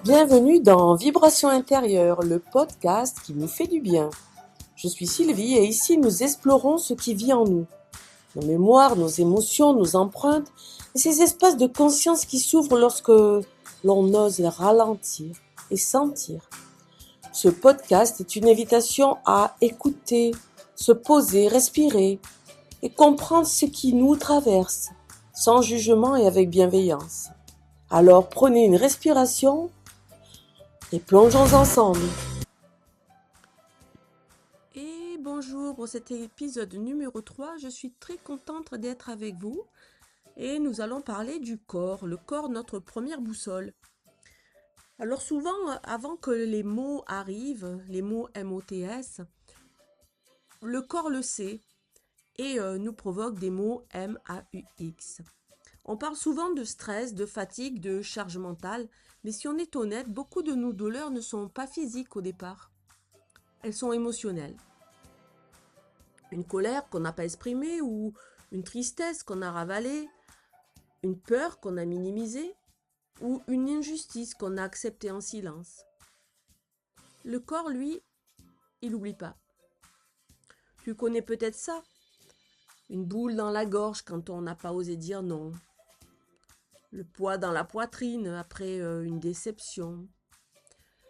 Bienvenue dans Vibration intérieure, le podcast qui nous fait du bien. Je suis Sylvie et ici nous explorons ce qui vit en nous. Nos mémoires, nos émotions, nos empreintes et ces espaces de conscience qui s'ouvrent lorsque l'on ose ralentir et sentir. Ce podcast est une invitation à écouter, se poser, respirer et comprendre ce qui nous traverse, sans jugement et avec bienveillance. Alors prenez une respiration et plongeons ensemble. Et bonjour, pour cet épisode numéro 3, je suis très contente d'être avec vous et nous allons parler du corps, le corps notre première boussole. Alors souvent, avant que les mots arrivent, les mots MOTS, le corps le sait et nous provoque des mots MAUX. On parle souvent de stress, de fatigue, de charge mentale, mais si on est honnête, beaucoup de nos douleurs ne sont pas physiques au départ. Elles sont émotionnelles. Une colère qu'on n'a pas exprimée ou une tristesse qu'on a ravalée, une peur qu'on a minimisée ou une injustice qu'on a acceptée en silence. Le corps, lui, il n'oublie pas. Tu connais peut-être ça, une boule dans la gorge quand on n'a pas osé dire non, le poids dans la poitrine après une déception,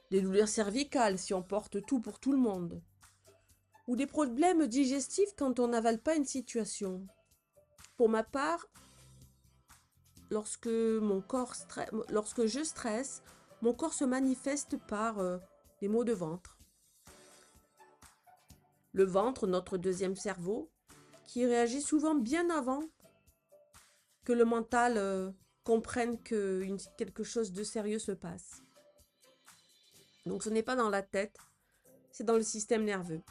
des douleurs cervicales si on porte tout pour tout le monde, ou des problèmes digestifs quand on n'avale pas une situation. Pour ma part, lorsque je stresse, mon corps se manifeste par des maux de ventre. Le ventre, notre deuxième cerveau, qui réagit souvent bien avant que le mental comprenne que quelque chose de sérieux se passe. Donc ce n'est pas dans la tête, c'est dans le système nerveux.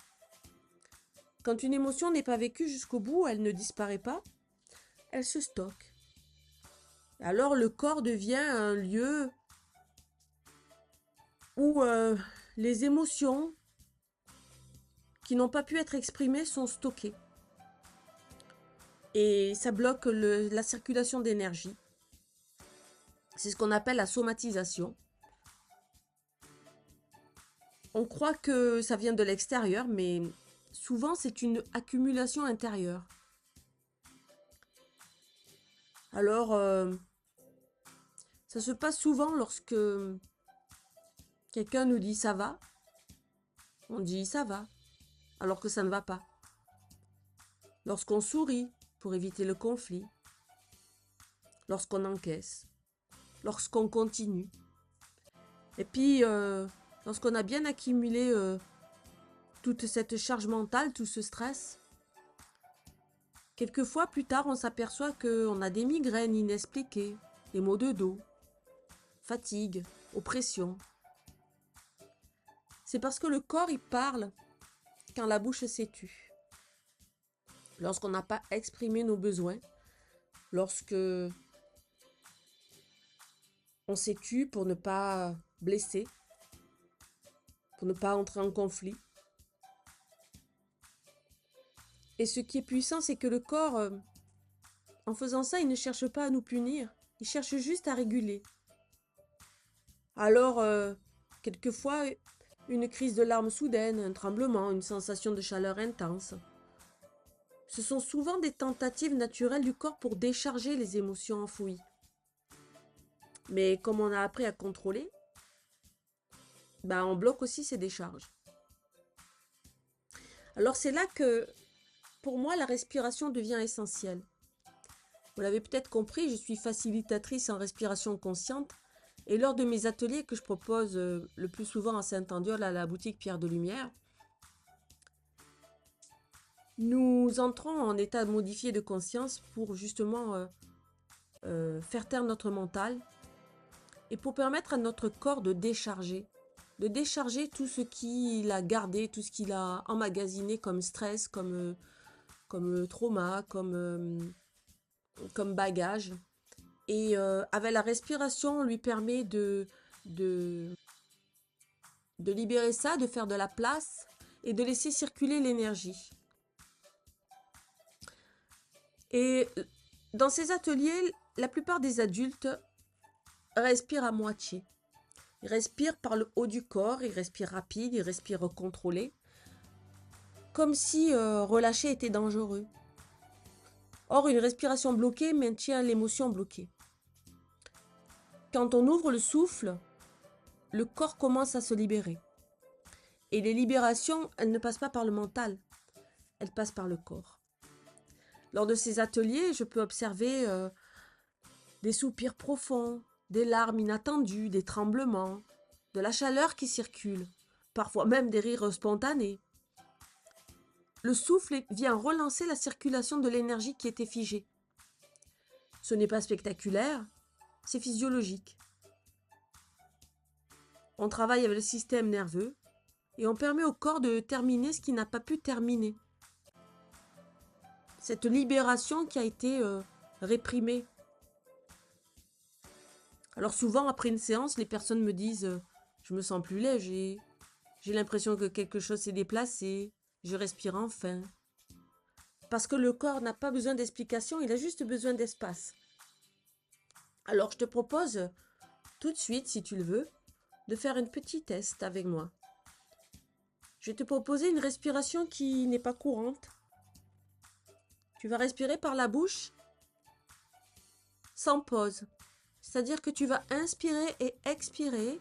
Quand une émotion n'est pas vécue jusqu'au bout, elle ne disparaît pas, elle se stocke. Alors le corps devient un lieu où les émotions qui n'ont pas pu être exprimées sont stockées. Et ça bloque la circulation d'énergie. C'est ce qu'on appelle la somatisation. On croit que ça vient de l'extérieur, mais souvent c'est une accumulation intérieure. Alors, ça se passe souvent lorsque quelqu'un nous dit ça va, on dit ça va, alors que ça ne va pas. Lorsqu'on sourit pour éviter le conflit, lorsqu'on encaisse, lorsqu'on continue. Et puis, lorsqu'on a bien accumulé toute cette charge mentale, tout ce stress, quelquefois plus tard on s'aperçoit qu'on a des migraines inexpliquées, des maux de dos, fatigue, oppression. C'est parce que le corps il parle quand la bouche s'est tue. Lorsqu'on n'a pas exprimé nos besoins, lorsque on s'est tu pour ne pas blesser, pour ne pas entrer en conflit. Et ce qui est puissant, c'est que le corps, en faisant ça, il ne cherche pas à nous punir, il cherche juste à réguler. Alors, quelquefois, une crise de larmes soudaine, un tremblement, une sensation de chaleur intense. Ce sont souvent des tentatives naturelles du corps pour décharger les émotions enfouies. Mais comme on a appris à contrôler, on bloque aussi ces décharges. Alors c'est là que, pour moi, la respiration devient essentielle. Vous l'avez peut-être compris, je suis facilitatrice en respiration consciente et lors de mes ateliers que je propose le plus souvent à Saint-Andiol à la boutique Pierre de Lumière, nous entrons en état modifié de conscience pour justement faire taire notre mental et pour permettre à notre corps de décharger tout ce qu'il a gardé, tout ce qu'il a emmagasiné comme stress, comme trauma, comme bagage. Et avec la respiration, on lui permet de libérer ça, de faire de la place et de laisser circuler l'énergie. Et dans ces ateliers, la plupart des adultes respirent à moitié. Il respire par le haut du corps, il respire rapide, il respire contrôlé, comme si relâcher était dangereux. Or, une respiration bloquée maintient l'émotion bloquée. Quand on ouvre le souffle, le corps commence à se libérer. Et les libérations, elles ne passent pas par le mental, elles passent par le corps. Lors de ces ateliers, je peux observer des soupirs profonds, des larmes inattendues, des tremblements, de la chaleur qui circule, parfois même des rires spontanés. Le souffle vient relancer la circulation de l'énergie qui était figée. Ce n'est pas spectaculaire, c'est physiologique. On travaille avec le système nerveux et on permet au corps de terminer ce qui n'a pas pu terminer. Cette libération qui a été réprimée. Alors souvent, après une séance, les personnes me disent « Je me sens plus léger, j'ai l'impression que quelque chose s'est déplacé, je respire enfin. » Parce que le corps n'a pas besoin d'explication, il a juste besoin d'espace. Alors je te propose tout de suite, si tu le veux, de faire un petit test avec moi. Je vais te proposer une respiration qui n'est pas courante. Tu vas respirer par la bouche sans pause. C'est-à-dire que tu vas inspirer et expirer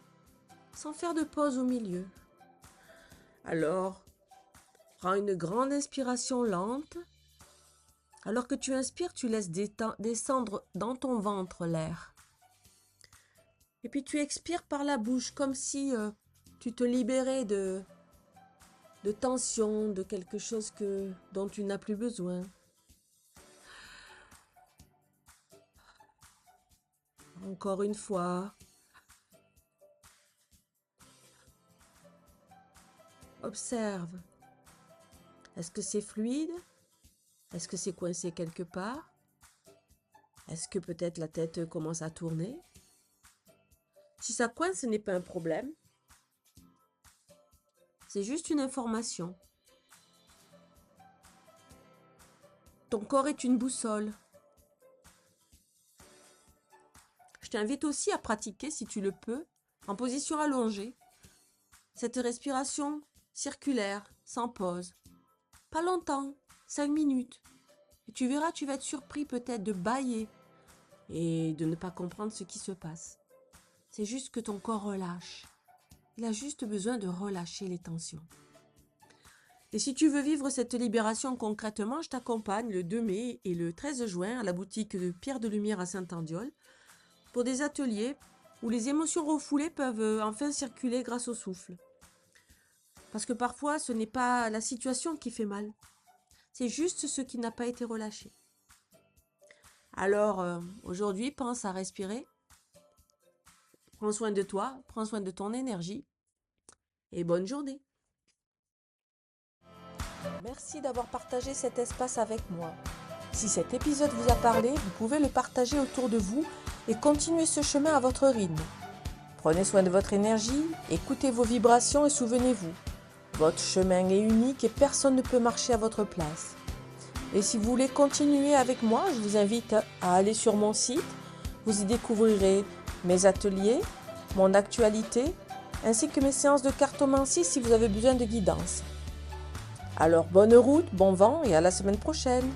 sans faire de pause au milieu. Alors, prends une grande inspiration lente. Alors que tu inspires, tu laisses descendre dans ton ventre l'air. Et puis tu expires par la bouche comme si tu te libérais de tension, de quelque chose dont tu n'as plus besoin. Encore une fois. Observe. Est-ce que c'est fluide? Est-ce que c'est coincé quelque part? Est-ce que peut-être la tête commence à tourner? Si ça coince, ce n'est pas un problème. C'est juste une information. Ton corps est une boussole. Je t'invite aussi à pratiquer, si tu le peux, en position allongée, cette respiration circulaire, sans pause. Pas longtemps, 5 minutes. Et tu verras, tu vas être surpris peut-être de bâiller et de ne pas comprendre ce qui se passe. C'est juste que ton corps relâche. Il a juste besoin de relâcher les tensions. Et si tu veux vivre cette libération concrètement, je t'accompagne le 2 mai et le 13 juin à la boutique de Pierre de Lumière à Saint-Andiol pour des ateliers où les émotions refoulées peuvent enfin circuler grâce au souffle. Parce que parfois, ce n'est pas la situation qui fait mal. C'est juste ce qui n'a pas été relâché. Alors, aujourd'hui, pense à respirer. Prends soin de toi, prends soin de ton énergie. Et bonne journée. Merci d'avoir partagé cet espace avec moi. Si cet épisode vous a parlé, vous pouvez le partager autour de vous et continuer ce chemin à votre rythme. Prenez soin de votre énergie, écoutez vos vibrations et souvenez-vous, votre chemin est unique et personne ne peut marcher à votre place. Et si vous voulez continuer avec moi, je vous invite à aller sur mon site. Vous y découvrirez mes ateliers, mon actualité, ainsi que mes séances de cartomancie si vous avez besoin de guidance. Alors bonne route, bon vent et à la semaine prochaine.